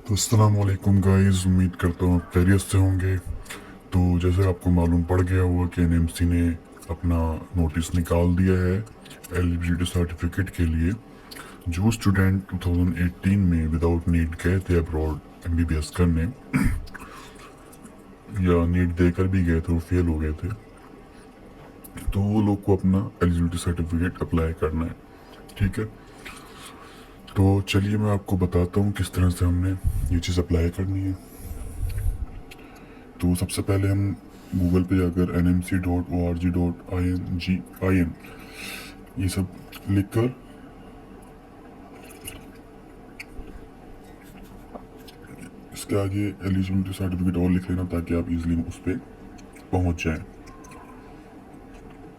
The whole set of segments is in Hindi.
तो अस्सलाम वालेकुम गाइस, उम्मीद करता हूँ आप खैरियत से होंगे। तो जैसे आपको मालूम पड़ गया हुआ कि एनएमसी ने अपना नोटिस निकाल दिया है एलिजिबिलिटी सर्टिफिकेट के लिए। जो स्टूडेंट 2018 में विदाउट नीट गए थे अब्रॉड एमबीबीएस करने, या नीट देकर भी गए थे और फेल हो गए थे, तो वो लोग को अपना एलिजिबिलिटी सर्टिफिकेट अप्लाई करना है। ठीक है, तो चलिए मैं आपको बताता हूँ किस तरह से हमने ये चीज़ अप्लाई करनी है। तो सबसे पहले हम गूगल पे जाकर nmc.org.in ये सब लिख कर इसके आगे एलिजिबिलिटी सर्टिफिकेट और लिख लेना, ताकि आप इजीली उस पर पहुंच जाएं।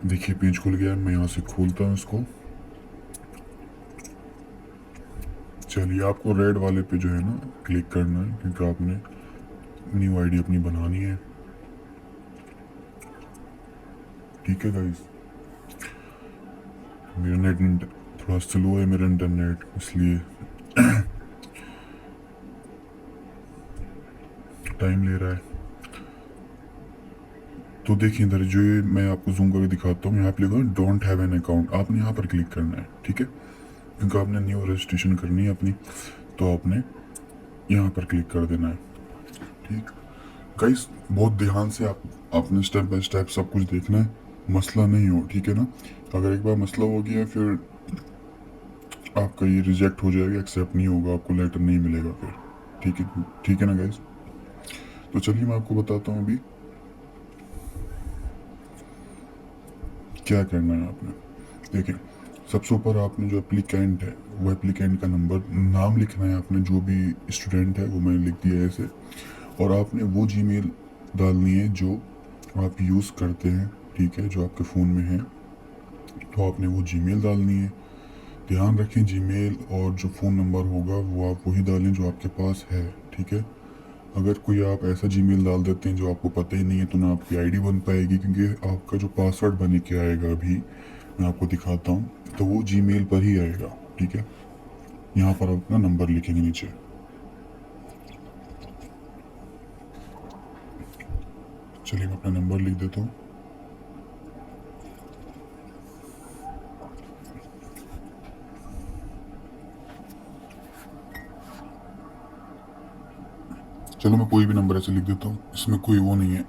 देखिए पेज खुल गया, मैं यहाँ से खोलता हूँ इसको। चलिए आपको रेड वाले पे जो है ना क्लिक करना है, क्योंकि आपने न्यू आईडी अपनी बनानी है। ठीक है गाइस, मेरा नेट थोड़ा स्लो है, मेरा इंटरनेट, इसलिए टाइम ले रहा है। तो देखिए इधर जो ये मैं आपको जूम करके दिखाता हूँ, यहाँ पे लिखा डोंट हैव एन अकाउंट, आपने यहाँ पर क्लिक करना है। ठीक है, क्योंकि आपने न्यू रजिस्ट्रेशन करनी है अपनी, तो आपने यहाँ पर क्लिक कर देना है। ठीक गाइस, बहुत ध्यान से आपने स्टेप बाय स्टेप सब कुछ देखना है, मसला नहीं हो। ठीक है ना, अगर एक बार मसला हो गया फिर आपका ये रिजेक्ट हो जाएगा, एक्सेप्ट नहीं होगा, आपको लेटर नहीं मिलेगा फिर। ठीक है ना गाइस। तो चलिए मैं आपको बताता हूँ अभी क्या करना है आपने। देखिए सबसे ऊपर आपने जो एप्लीकेंट है, वो एप्लीकेंट का नंबर, नाम लिखना है आपने, जो भी स्टूडेंट है वो मैंने लिख दिया है ऐसे। और आपने वो जीमेल डालनी है जो आप यूज़ करते हैं। ठीक है, जो आपके फ़ोन में है, तो आपने वो जीमेल डालनी है। ध्यान रखें जीमेल और जो फ़ोन नंबर होगा वो आप वही डालें जो आपके पास है। ठीक है, अगर कोई आप ऐसा जीमेल डाल देते हैं जो आपको पता ही नहीं है, तो ना आपकी आईडी बन पाएगी, क्योंकि आपका जो पासवर्ड बन के आएगा अभी मैं आपको दिखाता हूँ, तो वो जीमेल पर ही आएगा। ठीक है, यहाँ पर आप अपना नंबर लिखेंगे नीचे। चलिए मैं अपना नंबर लिख देता हूँ। चलो मैं कोई भी नंबर ऐसे लिख देता हूँ, इसमें कोई वो नहीं है।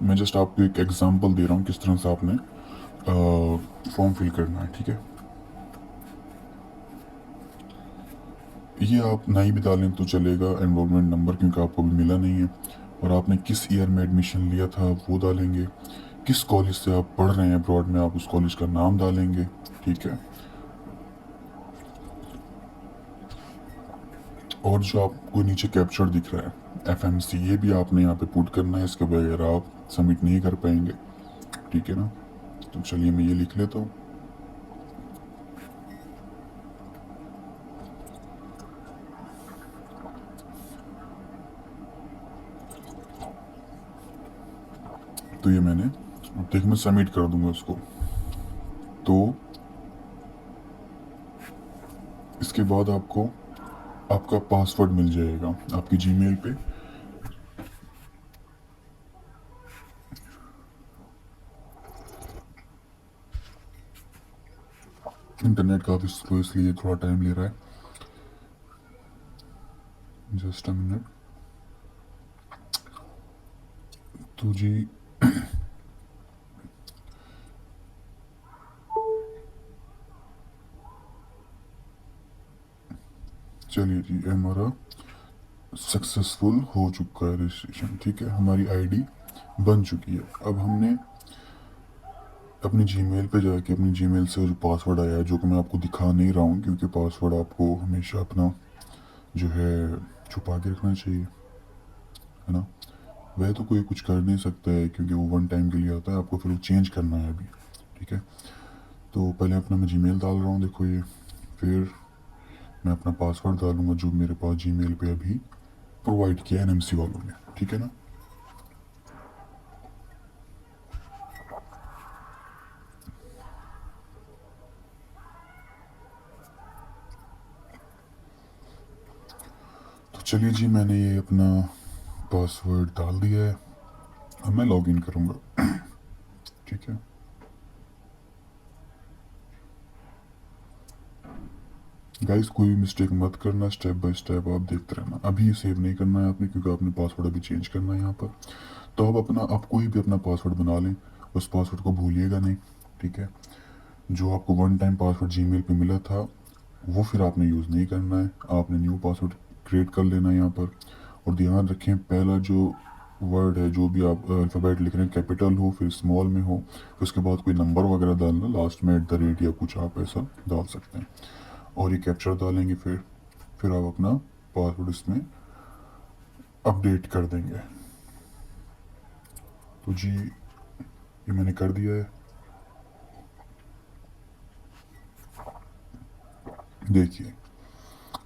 मैं जस्ट आपको एक एग्जांपल दे रहा हूँ किस तरह से आपने फॉर्म फिल करना है। ठीक है, ये आप नहीं भी डालें तो चलेगा, एनरोलमेंट नंबर, क्योंकि आपको भी मिला नहीं है। और आपने किस ईयर में एडमिशन लिया था आप वो डालेंगे। किस कॉलेज से आप पढ़ रहे हैं अब्रॉड में, आप उस कॉलेज का नाम डालेंगे। ठीक है, और जो आपको नीचे कैप्चर दिख रहा है एफएमसी, ये भी आपने यहाँ पे पुट करना है, इसके बगैर आप सबमिट नहीं कर पाएंगे। ठीक है ना, तो चलिए मैं ये लिख लेता हूँ। तो ये मैंने, अब देखिए मैं सबमिट कर दूंगा इसको। तो इसके बाद आपको आपका पासवर्ड मिल जाएगा आपकी जीमेल पे। इंटरनेट काफ़ी स्लो, इसलिए थोड़ा टाइम ले रहा है। Just a minute. तो जी चलिए जी, हमारा सक्सेसफुल हो चुका है रजिस्ट्रेशन। ठीक है, हमारी आईडी बन चुकी है। अब हमने अपनी जीमेल पे जाके अपनी जीमेल से जो पासवर्ड आया है, जो कि मैं आपको दिखा नहीं रहा हूँ, क्योंकि पासवर्ड आपको हमेशा अपना जो है छुपा के रखना चाहिए, है ना। वह तो कोई कुछ कर नहीं सकता है, क्योंकि वो वन टाइम के लिए आता है, आपको फिर वो चेंज करना है अभी। ठीक है, तो पहले अपना मैं जीमेल डाल रहा हूँ, देखो ये। फिर मैं अपना पासवर्ड डालूंगा जो मेरे पास जीमेल पे अभी प्रोवाइड किया एनएमसी वालों ने। ठीक है ना, तो चलिए जी, मैंने ये अपना पासवर्ड डाल दिया है। अब मैं लॉगिन करूँगा। ठीक है। गाइस, कोई भी मिस्टेक मत करना, स्टेप बाय स्टेप आप देखते रहना। अभी सेव नहीं करना है आपने, क्योंकि आपने पासवर्ड अभी चेंज करना है यहाँ पर। तो आप कोई भी अपना पासवर्ड बना लें, उस पासवर्ड को भूलिएगा नहीं। ठीक है। जो आपको वन टाइम पासवर्ड जीमेल पे मिला था, वो फिर आपने यूज़ नहीं करना है। आपने न्यू पासवर्ड क्रिएट कर लेना है यहाँ पर। और ध्यान रखें, पहला जो वर्ड है, जो भी आप अल्फ़ाबेट लिख रहे हैं, कैपिटल हो, फिर स्मॉल में हो, फिर उसके बाद कोई नंबर वगैरह डालना, लास्ट में @ या कुछ आप ऐसा डाल सकते हैं। और ये कैप्चर डालेंगे, फिर आप अपना पासवर्ड इसमें अपडेट कर देंगे। तो जी, ये मैंने कर दिया है। देखिए,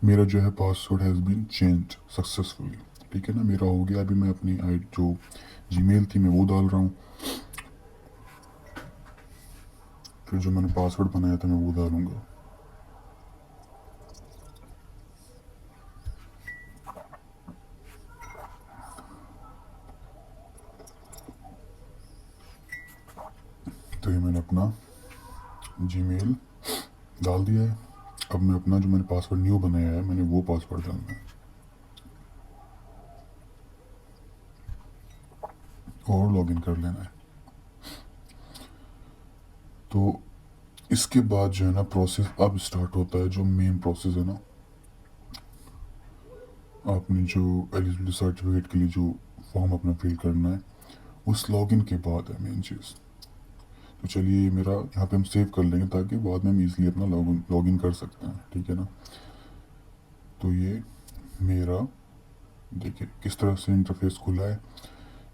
मेरा जो है password has been change successfully. ठीक है ना, मेरा हो गया। अभी मैं अपनी जो जीमेल थी मैं वो डाल रहा हूँ। फिर जो मैंने पासवर्ड बनाया था मैं वो डालूंगा। तो ये मैंने अपना जीमेल डाल दिया है। अब मैं अपना जो मैंने पासवर्ड न्यू बनाया है, मैंने वो पासवर्ड डालना है और लॉगिन कर लेना है। तो इसके बाद जो है ना, प्रोसेस अब स्टार्ट होता है। जो मेन प्रोसेस है ना, आपने जो एलिजिबिलिटी सर्टिफिकेट के लिए जो फॉर्म अपना फिल करना है, उस लॉगिन के बाद है मेन चीज़। तो चलिए, मेरा यहाँ पे हम सेव कर लेंगे ताकि बाद में हम इजीली अपना लॉगिन कर सकते हैं। ठीक है ना। तो ये मेरा देखिए किस तरह से इंटरफेस खुला है।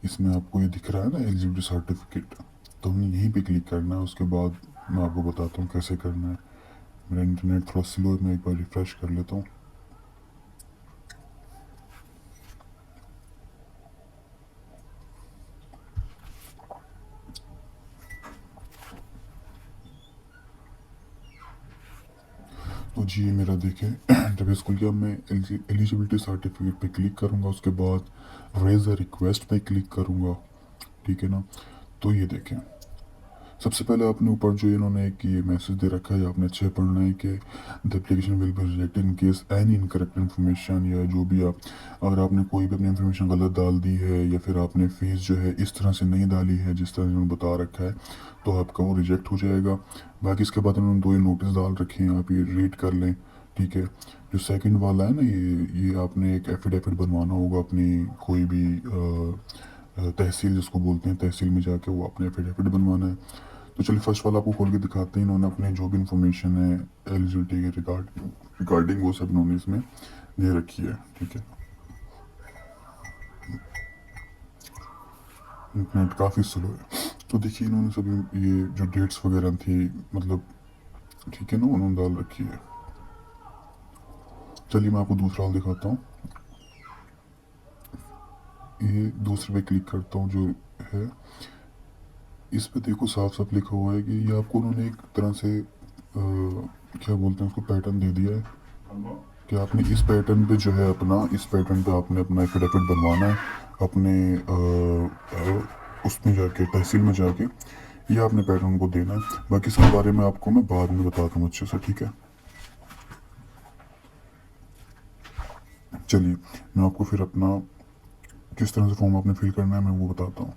इसमें आपको ये दिख रहा है ना, एलिजिबिलिटी सर्टिफिकेट। तो हमने यहीं पे क्लिक करना है। उसके बाद मैं आपको बताता हूँ कैसे करना है। मेरा इंटरनेट थोड़ा स्लो है, मैं एक बार रिफ्रेश कर लेता हूँ। तो जी, ये मेरा देखें इंटरफेस खुल गया। मैं एलिजिबिलिटी सर्टिफिकेट पे क्लिक करूँगा, उसके बाद रेज अ रिक्वेस्ट पे क्लिक करूँगा। ठीक है ना। तो ये देखें, सबसे पहले आपने ऊपर जो इन्होंने एक ये मैसेज दे रखा है, आपने अच्छे पढ़ना है कि the application will be rejected in case any incorrect information, या जो भी आप, अगर आपने कोई भी अपनी इन्फॉर्मेशन गलत डाल दी है, या फिर आपने फीस जो है इस तरह से नहीं डाली है जिस तरह इन्होंने बता रखा है, तो आपका वो रिजेक्ट हो जाएगा। बाकी इसके बाद उन्होंने दो नोटिस डाल रखे हैं, आप ये रीड कर लें। ठीक है। जो सेकंड वाला है ना, ये आपने एक एफिडेविट बनवाना होगा अपनी कोई भी तहसील जिसको बोलते हैं, तहसील में जाके वो अपने एफिडेविट बनवाना है। तो चलिए फर्स्ट वाला आपको खोल के दिखाते हैं। इन्होंने अपने जो भी इंफॉर्मेशन है एलिजिबिलिटी के रिगार्डिंग वो सब इन्होंने इसमें दे रखी है। ठीक है। इंटरनेट काफ़ी स्लो है। तो देखिए, इन्होंने सब ये जो डेट्स वगैरह थी, मतलब ठीक है ना, उन्होंने डाल रखी है। चलिए मैं आपको दूसरा वाला दिखाता हूँ। ये दूसरे पे क्लिक करता हूँ जो है, इस पे देखो साफ साफ लिखा हुआ है कि ये आपको उन्होंने एक तरह से क्या बोलते हैं उसको, पैटर्न दे दिया है कि आपने इस पैटर्न पे जो है अपना, इस पैटर्न पे आपने अपना एफिडेविट बनवाना है अपने उसमें जाके, तहसील में जाके। ये आपने पैटर्न को देना है। बाकी इसके बारे में आपको मैं बाद में बताता हूँ अच्छे से। ठीक है। चलिए मैं आपको फिर अपना किस तरह से फॉर्म आपने फिल करना है मैं वो बताता हूँ।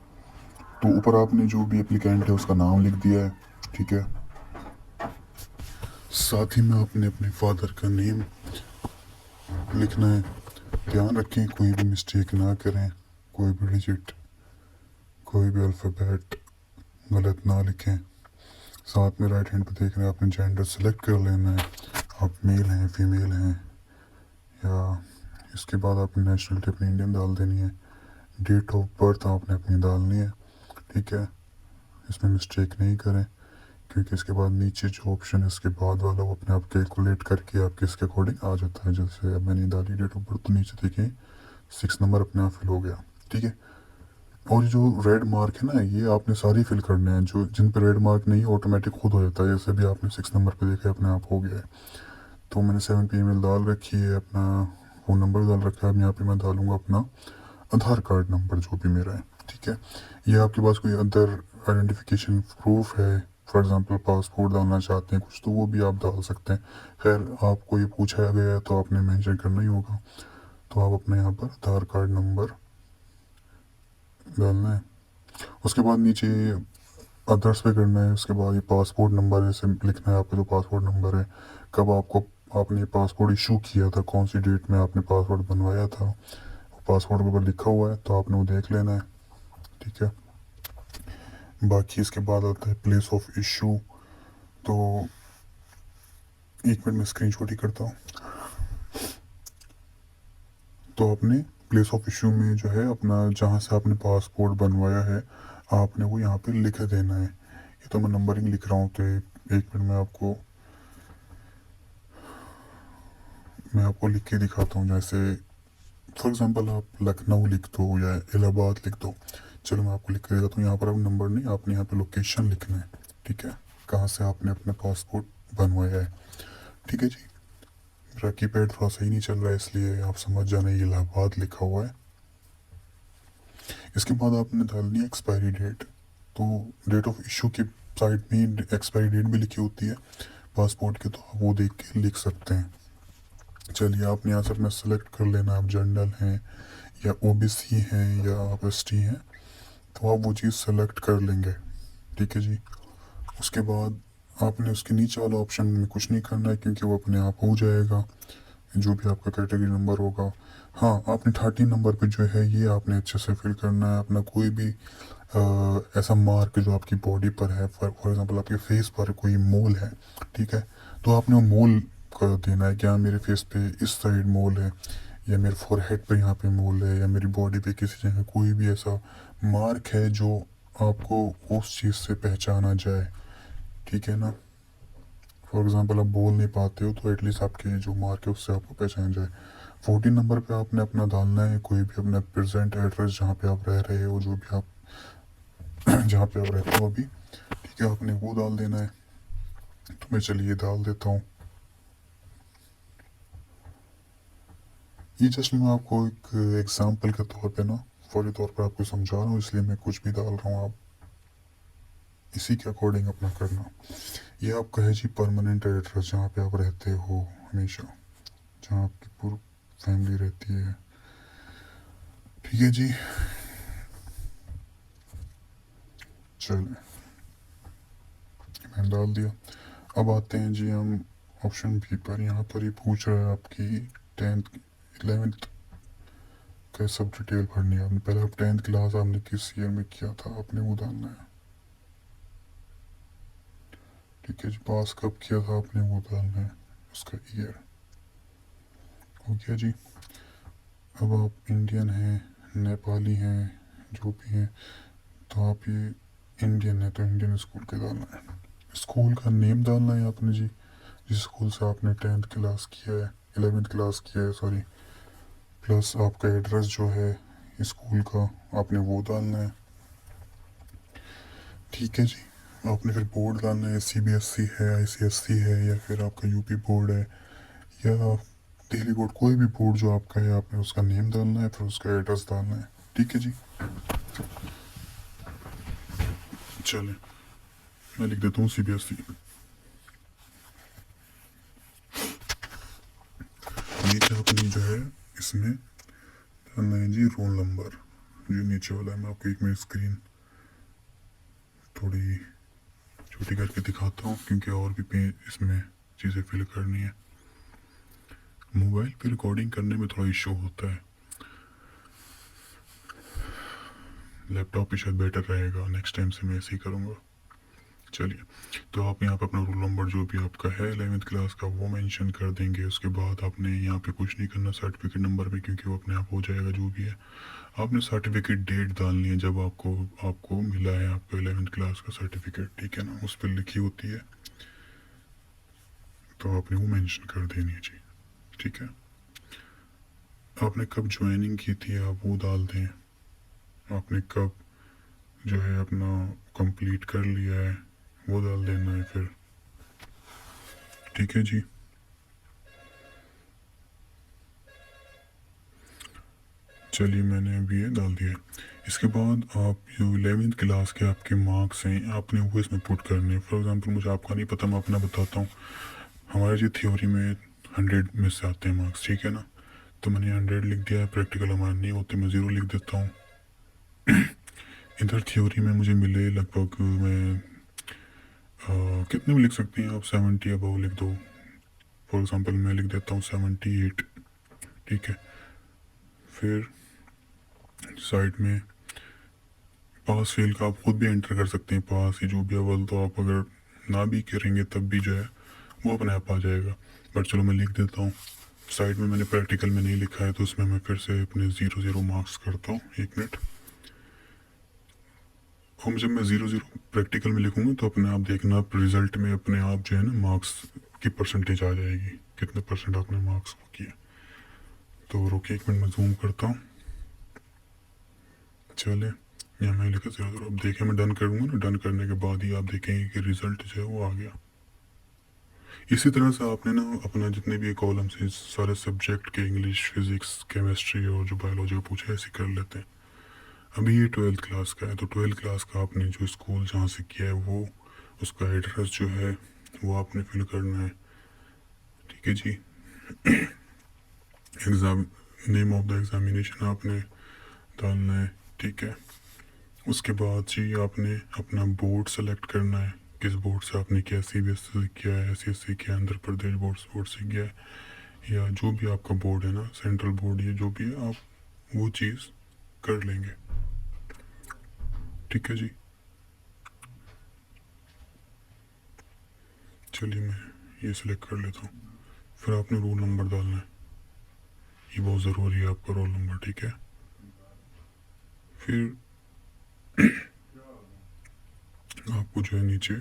तो ऊपर आपने जो भी एप्लीकेंट है उसका नाम लिख दिया है। ठीक है। साथ ही में आपने अपने फादर का नेम लिखना है। ध्यान रखें कोई भी मिस्टेक ना करें, कोई भी डिजिट, कोई भी अल्फ़ाबेट गलत ना लिखें। साथ में राइट हैंड पे देख रहे हैं, आपने जेंडर सेलेक्ट कर लेना है, आप मेल हैं फीमेल हैं, या इसके बाद आपने नेशनलिटी अपनी इंडियन डाल देनी है। डेट ऑफ बर्थ आपने अपनी डालनी है। ठीक है। इसमें मिस्टेक नहीं करें, क्योंकि इसके बाद नीचे जो ऑप्शन है इसके बाद वाला वो अपने आप कैलकुलेट करके आपके इसके अकॉर्डिंग आ जाता है। जैसे अब मैंने डाली डेट ऑफ बर्थ, तो नीचे देखें 6 नंबर अपने आप फिल हो गया। ठीक है। और जो रेड मार्क है ना, ये आपने सारी फिल करने हैं। जो जिन पे रेड मार्क नहीं ऑटोमेटिक खुद हो जाता है। जैसे भी आपने 6 नंबर पे देखा अपने आप हो गया है। तो मैंने 7 पे ईमेल डाल रखी है, अपना फ़ोन नंबर डाल रखा है। अब यहाँ पे मैं डालूँगा अपना आधार कार्ड नंबर जो भी मेरा है, ठीक है। ये आपके पास कोई अदर आइडेंटिफिकेशन प्रूफ है, फॉर एग्ज़ाम्पल पासपोर्ट डालना चाहते हैं कुछ, तो वो भी आप डाल सकते हैं। खैर आपको ये पूछा गया है तो आपने मेंशन करना ही होगा, तो आप अपने यहाँ पर आधार कार्ड नंबर डालना है। उसके बाद नीचे अदर्स पे करना है। उसके बाद ये पासपोर्ट नंबर जैसे लिखना है आपका जो पासपोर्ट नंबर है, कब आपको आपने पासपोर्ट इशू किया था, कौन सी डेट में आपने पासपोर्ट बनवाया था, वो पासपोर्ट के ऊपर लिखा हुआ है तो आपने वो देख लेना है, ठीक है। बाकी इसके बाद आता है प्लेस ऑफ इशू। तो एक मिनट में स्क्रीन शॉट ही करता हूँ। तो आपने प्लेस ऑफ इशू में जो है अपना जहाँ से आपने पासपोर्ट बनवाया है आपने वो यहाँ पे लिख देना है। ये तो मैं नंबरिंग लिख रहा हूँ, तो एक मिनट में मैं आपको लिख के दिखाता हूँ। जैसे फॉर एग्जांपल आप लखनऊ लिख दो या इलाहाबाद लिख दो। चलो मैं आपको लिख के दिखाता हूँ। यहाँ पर अब नंबर नहीं, आपने यहाँ पे लोकेशन लिखना है, ठीक है, कहाँ से आपने अपना पासपोर्ट बनवाया है, ठीक है जी। मेरा कीपैड थोड़ा सही नहीं चल रहा है इसलिए आप समझ जाना ये इलाहाबाद लिखा हुआ है। इसके बाद आपने डालनी है एक्सपायरी डेट। तो डेट ऑफ इशू की साइड में एक्सपायरी डेट भी लिखी होती है पासपोर्ट की, तो आप वो देख के लिख सकते हैं। चलिए आपने यहाँ से अपना सेलेक्ट कर लेना, आप जनरल हैं या ओबीसी हैं या आप एसटी हैं, तो आप वो चीज़ सेलेक्ट कर लेंगे, ठीक है जी। उसके बाद आपने उसके नीचे वाला ऑप्शन में कुछ नहीं करना है क्योंकि वो अपने आप हो जाएगा जो भी आपका कैटेगरी नंबर होगा। हाँ आपने 13 नंबर पे जो है ये आपने अच्छे से फिल करना है अपना कोई भी ऐसा मार्क जो आपकी बॉडी पर है, फॉर एग्जांपल आपके फेस पर कोई मोल है, ठीक है, तो आपने वो मोल कर देना है कि हाँ मेरे फेस पे इस साइड मोल है या मेरे फोरहेड पे यहाँ पे मोल है या मेरी बॉडी पे किसी जगह कोई भी ऐसा मार्क है जो आपको उस चीज़ से पहचाना जाए, ठीक है ना। फॉर एग्जांपल आप बोल नहीं पाते हो तो एटलीस्ट आपके जो मार्क है उससे आपको पहचान जाए। 14 नंबर पे आपने अपना डालना है कोई भी अपना प्रेजेंट एड्रेस जहाँ पे आप रह रहे हो, जो भी आप जहाँ पे आप रहते हो अभी, ठीक है, आपने वो डाल देना है। तो मैं चलिए डाल देता हूँ। ये जस्ट मैं आपको एक एग्जाम्पल के तौर पे ना फौरी तौर पर आपको समझा रहा हूँ, इसलिए मैं कुछ भी डाल रहा हूँ, आप इसी के अकॉर्डिंग अपना करना। ये आपका है जी परमानेंट एड्रेस जहाँ पे आप रहते हो हमेशा, जहाँ आपकी पूरी फैमिली रहती है, ठीक है जी। चलिए मैंने डाल दिया। अब आते हैं जी हम ऑप्शन बी पर। यहाँ पर ही पूछ रहा है आपकी 10th 11th का सब डिटेल भरनी है आपने। पहले आप 10th क्लास आपने किस ईयर में किया था आपने वो डालना है, ठीक है जी। पास कब किया था आपने वो डालना है, उसका ईयर हो गया जी। अब आप इंडियन हैं नेपाली हैं जो भी हैं, तो आप ये इंडियन है तो इंडियन स्कूल के डालना है। स्कूल का नेम डालना है आपने जी, जिस स्कूल से आपने 10th क्लास किया है 11th क्लास किया है सॉरी, प्लस आपका एड्रेस जो है स्कूल का आपने वो डालना है, ठीक है जी। आपने फिर बोर्ड डालना है, सीबीएसई है आईसीएसई है या फिर आपका यूपी बोर्ड है या दिल्ली बोर्ड, कोई भी बोर्ड जो आपका है आपने उसका नेम डालना है फिर उसका एड्रेस डालना है, ठीक है जी। चलें मैं लिख देता हूँ सीबीएसई। नीचे अपनी जो है इसमें डालना है जी रोल नंबर जो नीचे वाला है। मैं आपको एक मिनट स्क्रीन थोड़ी छोटी करके दिखाता हूँ क्योंकि और भी पेज इसमें चीज़ें फिल करनी है। मोबाइल पे रिकॉर्डिंग करने में थोड़ा इशू होता है, लैपटॉप पे शायद बेटर रहेगा, नेक्स्ट टाइम से मैं ऐसे ही करूँगा। चलिए तो आप यहाँ पे अपना रोल नंबर जो भी आपका है 11th क्लास का वो मेंशन कर देंगे। उसके बाद आपने यहाँ पे कुछ नहीं करना सर्टिफिकेट नंबर पे क्योंकि वो अपने आप हो जाएगा जो भी है। आपने सर्टिफिकेट डेट डालनी है जब आपको आपको मिला है आपको 11th क्लास का सर्टिफिकेट, ठीक है ना, उस पर लिखी होती है तो आपने वो मेंशन कर देनी है जी, ठीक है। आपने कब ज्वाइनिंग की थी आप वो डाल दें, आपने कब जो है अपना कंप्लीट कर लिया है वो डाल देना है फिर, ठीक है जी। चलिए मैंने अभी ये डाल दिया है। इसके बाद आप जो 11th क्लास के आपके मार्क्स हैं आपने वो इसमें पुट करने हैं। फॉर एग्जांपल मुझे आपका नहीं पता, मैं अपना बताता हूँ। हमारे जो थ्योरी में 100 में से आते हैं मार्क्स, ठीक है ना, तो मैंने 100 लिख दिया है। प्रैक्टिकल हमारे नहीं होते, मैं 0 लिख देता हूँ। इधर थ्योरी में मुझे मिले लगभग, मैं कितने में लिख सकते हैं आप, 70 अबव लिख दो। फॉर एग्जांपल मैं लिख देता हूँ 78, ठीक है। फिर साइड में पास फेल का आप खुद भी एंटर कर सकते हैं, पास ही जो भी अव्वल, तो आप अगर ना भी करेंगे तब भी जो है वो अपने आप आ जाएगा। बट चलो मैं लिख देता हूँ। साइड में मैंने प्रैक्टिकल में नहीं लिखा है तो उसमें मैं फिर से अपने 0 मार्क्स करता हूँ, 1 मिनट। और जब मैं 0 प्रैक्टिकल में लिखूंगा तो अपने आप देखना रिजल्ट में अपने आप जो है ना मार्क्स की परसेंटेज आ जाएगी, कितने परसेंट आपने मार्क्स वो किया। तो रुकिए 1 मिनट, मैं जूम करता हूँ। चले यहाँ मैं लिखा 0 अब देखें, मैं डन करूँगा ना, डन करने के बाद ही आप देखेंगे कि रिजल्ट जो है वो आ गया। इसी तरह से आपने ना अपना जितने भी कॉलम्स हैं सारे सब्जेक्ट के, इंग्लिश, फिजिक्स, केमिस्ट्री और जो बायोलॉजी का पूछा है ऐसे कर लेते हैं। अभी ये 12th क्लास का है, तो 12th क्लास का आपने जो स्कूल जहाँ से किया है वो उसका एड्रेस जो है वो आपने फिल करना है, ठीक है जी। Exam, name of the examination आपने डालना है, ठीक है। उसके बाद जी आपने अपना बोर्ड सेलेक्ट करना है, किस बोर्ड से आपने किया, CBSE से किया है, SCSE किया है, आंध्र प्रदेश बोर्ड से किया है, या जो भी आपका बोर्ड है ना, सेंट्रल बोर्ड या जो भी है, आप वो चीज़ कर लेंगे, ठीक है जी। चलिए मैं ये सिलेक्ट कर लेता हूँ। फिर आपने रोल नंबर डालना है, ये बहुत ज़रूरी है आपका रोल नंबर, ठीक है। फिर आपको जो है नीचे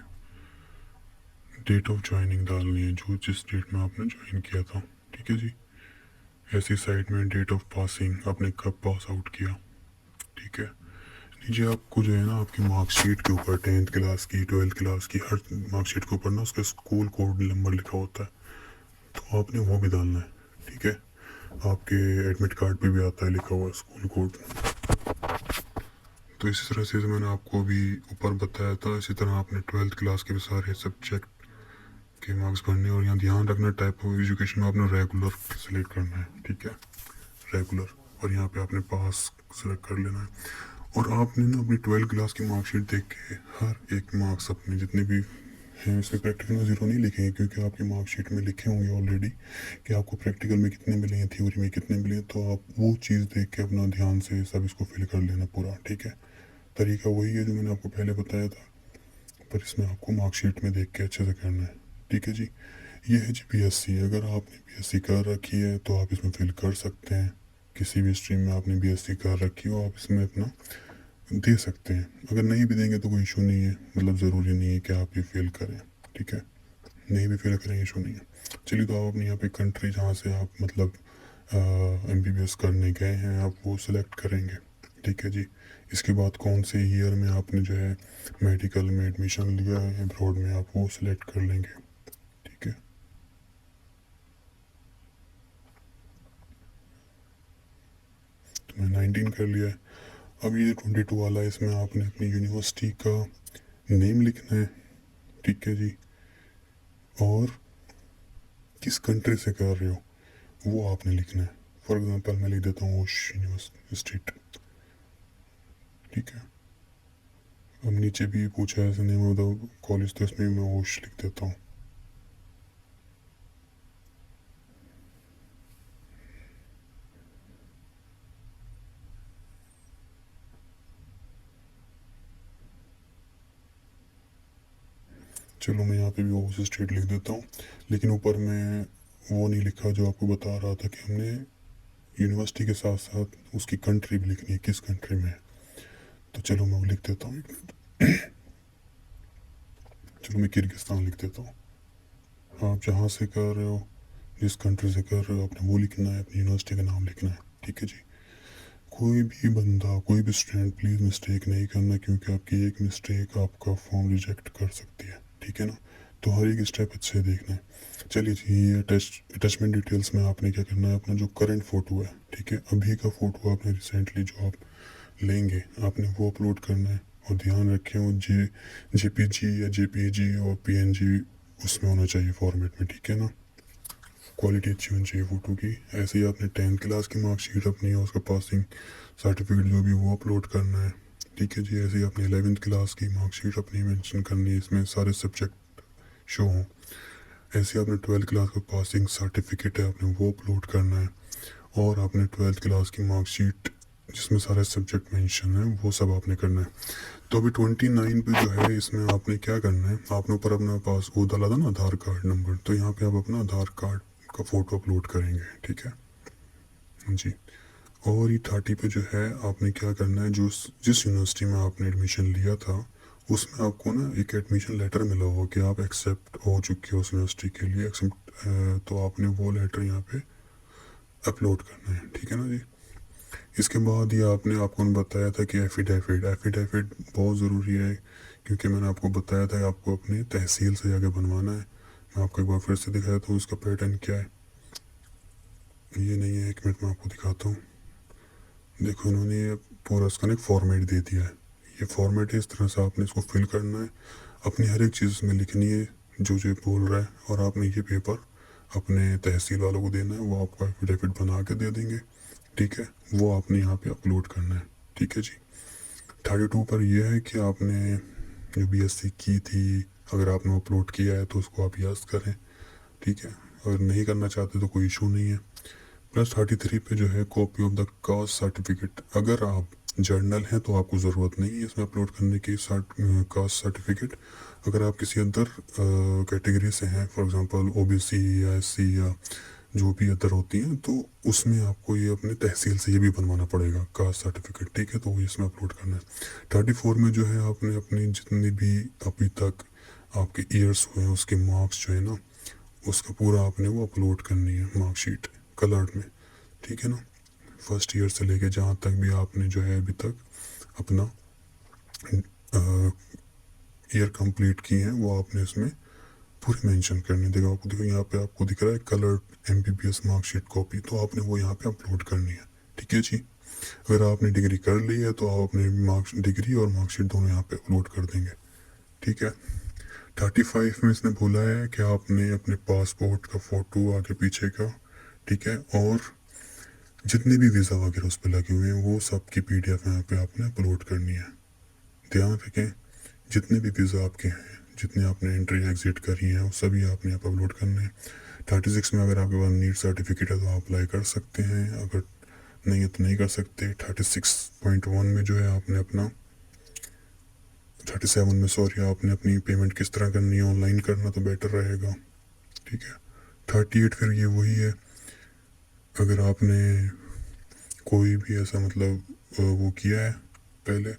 डेट ऑफ ज्वाइनिंग डालनी है, जो जिस डेट में आपने ज्वाइन किया था, ठीक है जी। ऐसी साइड में डेट ऑफ पासिंग, आपने कब पास आउट किया, ठीक है। नीचे आपको जो है ना आपकी मार्कशीट के ऊपर 10th क्लास की, 12th क्लास की, हर मार्कशीट के ऊपर ना उसका स्कूल कोड नंबर लिखा होता है, तो आपने वो भी डालना है, ठीक है। आपके एडमिट कार्ड पे भी आता है लिखा हुआ स्कूल कोड। तो इसी तरह से मैंने आपको अभी ऊपर बताया था, इसी तरह आपने 12th क्लास के भी सारे सब्जेक्ट के मार्क्स भरने, और यहाँ ध्यान रखना टाइप ऑफ एजुकेशन में आपने रेगुलर सेलेक्ट करना है, ठीक है, रेगुलर। और यहाँ पे आपने पास सेलेक्ट कर लेना है। और आपने ना अपनी 12th क्लास की मार्कशीट देख के हर एक मार्क्स अपने जितने भी हैं इसमें प्रैक्टिकल में 0 नहीं लिखेंगे, क्योंकि आपकी मार्कशीट में लिखे होंगे ऑलरेडी कि आपको प्रैक्टिकल में कितने मिले हैं, थ्योरी में कितने मिले, तो आप वो चीज़ देख के अपना ध्यान से सब इसको फिल कर लेना पूरा, ठीक है। तरीका वही है जो मैंने आपको पहले बताया था, पर इसमें आपको मार्कशीट में देख के अच्छे से करना है, ठीक है जी। ये है जी BSc। अगर आपने BSc कर रखी है तो आप इसमें फिल कर सकते हैं, किसी भी स्ट्रीम में आपने BSc कर रखी हो आप इसमें अपना दे सकते हैं। अगर नहीं भी देंगे तो कोई इशू नहीं है, मतलब ज़रूरी नहीं है कि आप ये फेल करें, ठीक है। नहीं भी फेल करें इशू नहीं है। चलिए तो आप अपनी यहाँ पे कंट्री जहाँ से आप मतलब MBBS करने गए हैं आप वो सिलेक्ट करेंगे, ठीक है जी। इसके बाद कौन से ईयर में आपने जो है मेडिकल में एडमिशन लिया है अब्रॉड में, आप वो सिलेक्ट कर लेंगे, ठीक है। तो मैं 19 कर लिया है। अब ये 22 वाला है, इसमें आपने अपनी यूनिवर्सिटी का नेम लिखना है, ठीक है जी। और किस कंट्री से कर रहे हो वो आपने लिखना है। फॉर एग्जांपल मैं लिख देता हूँ ओश यूनिवर्सिटी, ठीक है। अब नीचे भी पूछा है नेम ऑफ द कॉलेज, तो इसमें मैं ओश लिख देता हूँ। चलो मैं यहाँ पे भी ओश स्टेट लिख देता हूँ, लेकिन ऊपर मैं वो नहीं लिखा जो आपको बता रहा था कि हमने यूनिवर्सिटी के साथ साथ उसकी कंट्री भी लिखनी है, किस कंट्री में है। तो चलो मैं वो लिख देता हूँ, 1 मिनट। चलो मैं किर्गिस्तान लिख देता हूँ। आप जहाँ से कर रहे हो, जिस कंट्री से कर रहे हो, आपने वो लिखना है, अपनी यूनिवर्सिटी का नाम लिखना है, ठीक है जी। कोई भी बंदा, कोई भी स्टूडेंट प्लीज़ मिस्टेक नहीं करना, क्योंकि आपकी एक मिस्टेक आपका फॉर्म रिजेक्ट कर सकती है, ठीक है ना। तो हर एक स्टेप अच्छे देखना है। चलिए जी, ये अटैचमेंट डिटेल्स में आपने क्या करना है, अपना जो करंट फ़ोटो है, ठीक है, अभी का फ़ोटो आपने रिसेंटली जो आप लेंगे आपने वो अपलोड करना है। और ध्यान रखें वो जेपीजी या जेपीजी और पीएनजी उसमें होना चाहिए फॉर्मेट में, ठीक है ना। क्वालिटी अच्छी होनी चाहिए फ़ोटो की। ऐसे ही आपने 10th क्लास की मार्कशीट अपनी और उसका पासिंग सर्टिफिकेट जो भी वो अपलोड करना है, ठीक है जी। ऐसे ही आपने 11th क्लास की मार्कशीट अपनी मेंशन करनी है, इसमें सारे सब्जेक्ट शो हों। ऐसे आपने 12th क्लास का पासिंग सर्टिफिकेट है आपने वो अपलोड करना है। और आपने 12th क्लास की मार्कशीट जिसमें सारे सब्जेक्ट मेंशन है वो सब आपने करना है। तो अभी 29 पे जो है इसमें आपने क्या करना है, आपने ऊपर अपना पास वो डाला था ना आधार कार्ड नंबर, तो यहाँ पे आप अपना आधार कार्ड का फ़ोटो अपलोड करेंगे, ठीक है जी। और ये 30 पे जो है आपने क्या करना है, जो जिस यूनिवर्सिटी में आपने एडमिशन लिया था उसमें आपको ना एक एडमिशन लेटर मिला होगा कि आप एक्सेप्ट हो चुके हो उस यूनिवर्सिटी के लिए एक्सेप्ट, तो आपने वो लेटर यहाँ पे अपलोड करना है, ठीक है ना जी। इसके बाद ये आपको बताया था कि एफिडेविट एफिडेविट बहुत ज़रूरी है, क्योंकि मैंने आपको बताया था कि आपको अपनी तहसील से जाके बनवाना है। मैं आपको एक बार फिर से दिखाया था उसका पैटर्न क्या है। ये नहीं है, एक मिनट में आपको दिखाता हूँ। देखो इन्होंने ये पूरा उसका एक फॉर्मेट दे दिया है। ये फॉर्मेट है, इस तरह से आपने इसको फिल करना है, अपनी हर एक चीज़ उसमें लिखनी है जो जो बोल रहा है, और आपने ये पेपर अपने तहसील वालों को देना है, वो आपको एफिडेविट बना के दे देंगे, ठीक है। वो आपने यहाँ पे अपलोड करना है, ठीक है जी। 32 पर यह है कि आपने जो बीएससी की थी अगर आपने अपलोड किया है तो उसको आप यस करें, ठीक है। अगर नहीं करना चाहते तो कोई इशू नहीं है। प्लस 33 पे जो है copy of the caste certificate, अगर आप जर्नल हैं तो आपको ज़रूरत नहीं है इसमें अपलोड करने की कास्ट सर्टिफिकेट। अगर आप किसी अदर कैटेगरी से हैं, फॉर एग्जांपल ओबीसी या एससी या जो भी अदर होती हैं, तो उसमें आपको ये अपने तहसील से ये भी बनवाना पड़ेगा कास्ट सर्टिफिकेट, ठीक है। तो वो इसमें अपलोड करना है। 34 में जो है आपने अपनी जितनी भी अभी तक आपके ईयर्स हुए हैं उसके मार्क्स जो है ना, उसका पूरा आपने वो अपलोड करनी है मार्कशीट कलर्ड में, ठीक है ना। फर्स्ट ईयर से लेके जहाँ तक भी आपने जो है अभी तक अपना ईयर कंप्लीट की हैं वो आपने इसमें पूरी मेंशन करनी। देखो आपको, देखो यहाँ पे आपको दिख रहा है कलर्ड एमबीबीएस मार्कशीट कॉपी, तो आपने वो यहाँ पे अपलोड करनी है, ठीक है जी। अगर आपने डिग्री कर ली है तो आप अपने मार्क्स डिग्री और मार्कशीट दोनों यहाँ पे अपलोड कर देंगे, ठीक है। 35 में इसने बोला है कि आपने अपने पासपोर्ट का फ़ोटो आगे पीछे का, ठीक है, और जितने भी वीज़ा वगैरह उस पर लगे हुए हैं वो सब की पीडीएफ यहाँ पे आपने अपलोड करनी है। ध्यान रखें, जितने भी वीज़ा आपके हैं, जितने आपने एंट्री एग्जिट करी हैं, वो सभी आपने यहाँ पर अपलोड करने हैं। 36 में अगर आपके पास नीट सर्टिफिकेट है तो आप अप्लाई कर सकते हैं, अगर नहीं है तो नहीं कर सकते। 36.1 में जो है आपने अपना 37 में सॉरी, आपने अपनी पेमेंट किस तरह करनी है, ऑनलाइन करना तो बेटर रहेगा, ठीक है। 38 फिर ये वही है, अगर आपने कोई भी ऐसा मतलब वो किया है पहले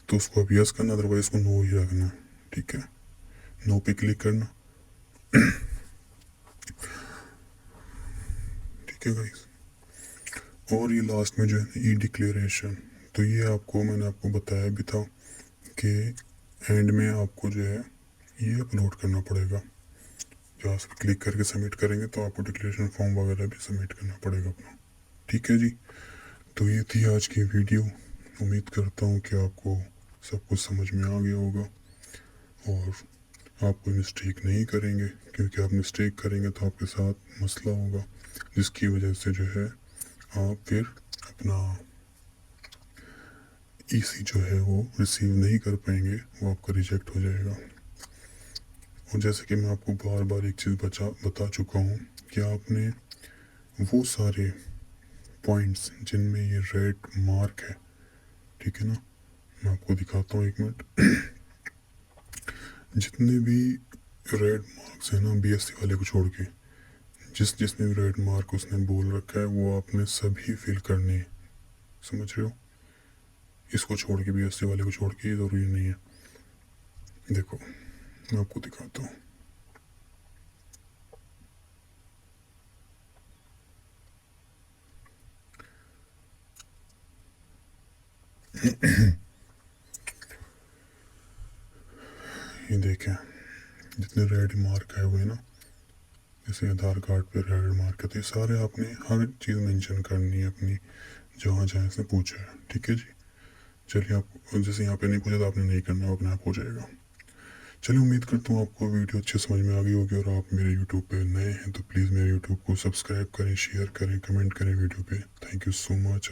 तो उसको आप यस करना, अदरवाइज उसको नो ही रखना, ठीक है। नो पे क्लिक करना, ठीक है गाइस। और ये लास्ट में जो है ई डिक्लेरेशन, तो ये आपको मैंने आपको बताया भी था कि एंड में आपको जो है ये अपलोड करना पड़ेगा। जहाँ से क्लिक करके सबमिट करेंगे तो आपको डिक्लेरेशन फॉर्म वगैरह भी सबमिट करना पड़ेगा अपना, ठीक है जी। तो ये थी आज की वीडियो। उम्मीद करता हूँ कि आपको सब कुछ समझ में आ गया होगा और आप कोई मिस्टेक नहीं करेंगे, क्योंकि आप मिस्टेक करेंगे तो आपके साथ मसला होगा, जिसकी वजह से जो है आप फिर अपना ईसी जो है वो रिसीव नहीं कर पाएंगे, वो आपका रिजेक्ट हो जाएगा। और जैसे कि मैं आपको बार बार एक चीज़ बता चुका हूँ कि आपने वो सारे पॉइंट्स जिनमें ये रेड मार्क है, ठीक है ना, मैं आपको दिखाता हूँ एक मिनट। जितने भी रेड मार्क्स हैं ना बीएससी वाले को छोड़ के, जिसने भी रेड मार्क उसने बोल रखा है वो आपने सभी फिल करने हैं, समझ रहे हो। इसको छोड़ के बीएससी वाले को छोड़ के ये ज़रूरी नहीं है। देखो मैं आपको दिखाता हूँ। ये देखें, जितने रेड मार्क आए हुए हैं ना, जैसे आधार कार्ड पे रेड मार्क है, तो ये सारे आपने हर चीज़ मेंशन करनी है अपनी, जहाँ जहाँ से पूछा है। ठीक है जी, चलिए आप जैसे यहाँ पे नहीं पूछा तो आपने नहीं करना, वो अपने आप हो जाएगा। चलिए, उम्मीद करता हूँ आपको वीडियो अच्छे समझ में आ गई होगी, और आप मेरे यूट्यूब पे नए हैं तो प्लीज़ मेरे यूट्यूब को सब्सक्राइब करें, शेयर करें, कमेंट करें वीडियो पे। Thank you so much.